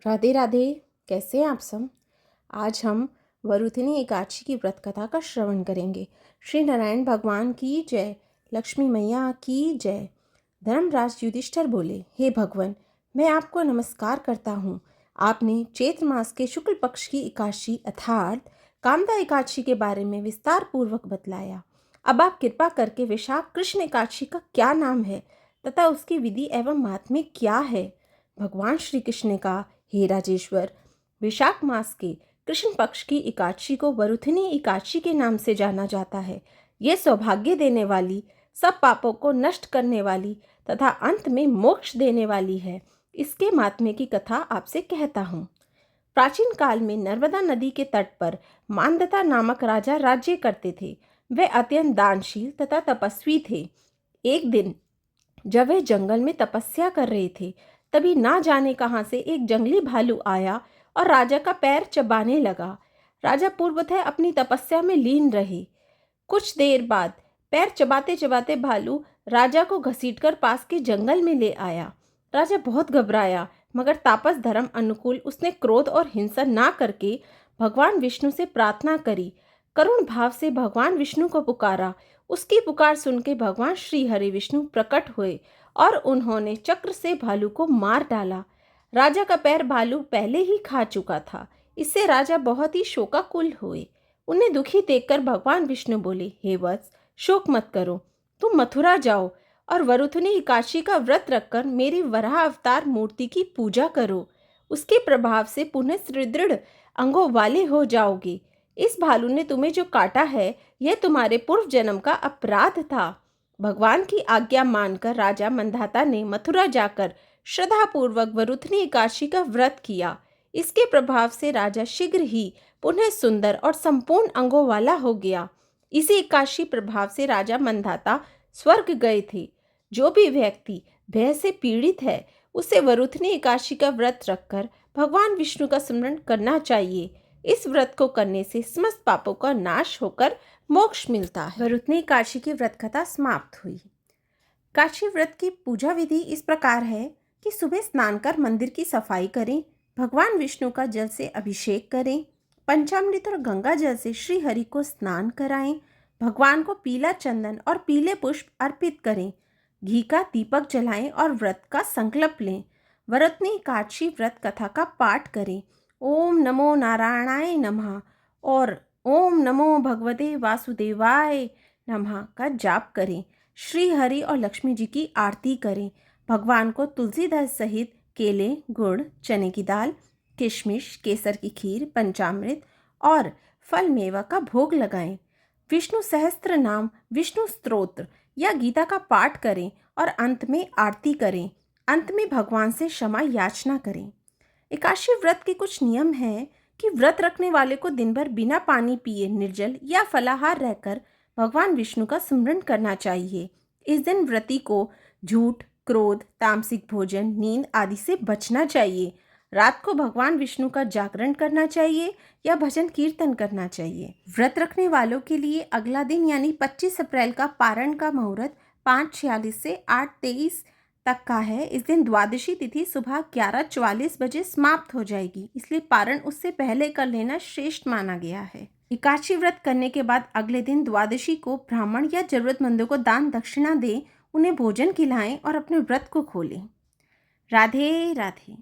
राधे राधे। कैसे हैं आप सब। आज हम वरुथिनी एकादशी की व्रत कथा का श्रवण करेंगे। श्री नारायण भगवान की जय, लक्ष्मी मैया की जय। धर्मराज युधिष्ठिर बोले, हे भगवान, मैं आपको नमस्कार करता हूँ। आपने चैत्र मास के शुक्ल पक्ष की एकादशी अर्थात कामदा एकादशी के बारे में विस्तार पूर्वक बतलाया। अब आप कृपा करके वैशाख कृष्ण एकादशी का क्या नाम है तथा उसकी विधि एवं महात्म्य क्या है। भगवान श्री कृष्ण ने कहा, हे राजेश्वर, वैशाख मास के कृष्ण पक्ष की एकादशी को वरुथिनी एकादशी के नाम से जाना जाता है। ये सौभाग्य देने वाली, सब पापों को नष्ट करने वाली तथा अंत में मोक्ष देने वाली है। इसके महात्म्य की कथा आपसे कहता हूँ। प्राचीन काल में नर्मदा नदी के तट पर मानदता नामक राजा राज्य करते थे। वे अत्यंत दानशील तथा तपस्वी थे। एक दिन जब वे जंगल में तपस्या कर रहे थे, तभी ना जाने कहां से एक जंगली भालू आया और राजा का पैर चबाने लगा। राजा पूर्वतः अपनी तपस्या में लीन रहे। कुछ देर बाद पैर चबाते चबाते भालू राजा को घसीटकर पास के जंगल में ले आया। राजा बहुत घबराया, मगर तापस धर्म अनुकूल उसने क्रोध और हिंसा ना करके भगवान विष्णु से प्रार्थना करी। करुण भाव से भगवान विष्णु को पुकारा। उसकी पुकार सुन के भगवान श्री हरि विष्णु प्रकट हुए और उन्होंने चक्र से भालू को मार डाला। राजा का पैर भालू पहले ही खा चुका था। इससे राजा बहुत ही शोकाकुल हुए। उन्हें दुखी देखकर भगवान विष्णु बोले, हे वत्स, शोक मत करो। तुम मथुरा जाओ और वरुथिनी एकादशी का व्रत रखकर मेरी वराह अवतार मूर्ति की पूजा करो। उसके प्रभाव से पुनः सुदृढ़ अंगों वाले हो जाओगे। इस भालू ने तुम्हें जो काटा है, यह तुम्हारे पूर्व जन्म का अपराध था। भगवान की आज्ञा मानकर राजा मंधाता ने मथुरा जाकर श्रद्धापूर्वक वरुथिनी एकादशी का व्रत किया। इसके प्रभाव से राजा शीघ्र ही पुनः सुंदर और संपूर्ण अंगों वाला हो गया। इसी एकादशी प्रभाव से राजा मंधाता स्वर्ग गए थे। जो भी व्यक्ति भय से पीड़ित है, उसे वरुथिनी एकादशी का व्रत रखकर भगवान विष्णु का स्मरण करना चाहिए। इस व्रत को करने से समस्त पापों का नाश होकर मोक्ष मिलता है। वरुथिनी एकादशी की व्रत कथा समाप्त हुई। एकादशी व्रत की पूजा विधि इस प्रकार है कि सुबह स्नान कर मंदिर की सफाई करें, भगवान विष्णु का जल से अभिषेक करें, पंचामृत और गंगा जल से श्री हरि को स्नान कराएं, भगवान को पीला चंदन और पीले पुष्प अर्पित करें, घी का दीपक जलाएं और व्रत का संकल्प लें। वरुथिनी एकादशी व्रत कथा का पाठ करें। ओम नमो नारायणाय नमः और ओम नमो भगवते वासुदेवाय नमः का जाप करें। श्री हरि और लक्ष्मी जी की आरती करें। भगवान को तुलसी दल सहित केले, गुड़, चने की दाल, किशमिश, केसर की खीर, पंचामृत और फल मेवा का भोग लगाएं। विष्णु सहस्त्र नाम, विष्णु स्तोत्र या गीता का पाठ करें और अंत में आरती करें। अंत में भगवान से क्षमा याचना करें। एकादशी व्रत के कुछ नियम हैं कि व्रत रखने वाले को दिन भर बिना पानी पिए निर्जल या फलाहार रहकर भगवान विष्णु का स्मरण करना चाहिए। इस दिन व्रती को झूठ, क्रोध, तामसिक भोजन, नींद आदि से बचना चाहिए। रात को भगवान विष्णु का जागरण करना चाहिए या भजन कीर्तन करना चाहिए। व्रत रखने वालों के लिए अगला दिन यानी 25 अप्रैल का पारण का मुहूर्त 5:46 से 8:23 तक का है। इस दिन द्वादशी तिथि सुबह 11:44 बजे समाप्त हो जाएगी, इसलिए पारण उससे पहले कर लेना श्रेष्ठ माना गया है। एकादशी व्रत करने के बाद अगले दिन द्वादशी को ब्राह्मण या जरूरतमंदों को दान दक्षिणा दें, उन्हें भोजन खिलाएं और अपने व्रत को खोलें। राधे राधे।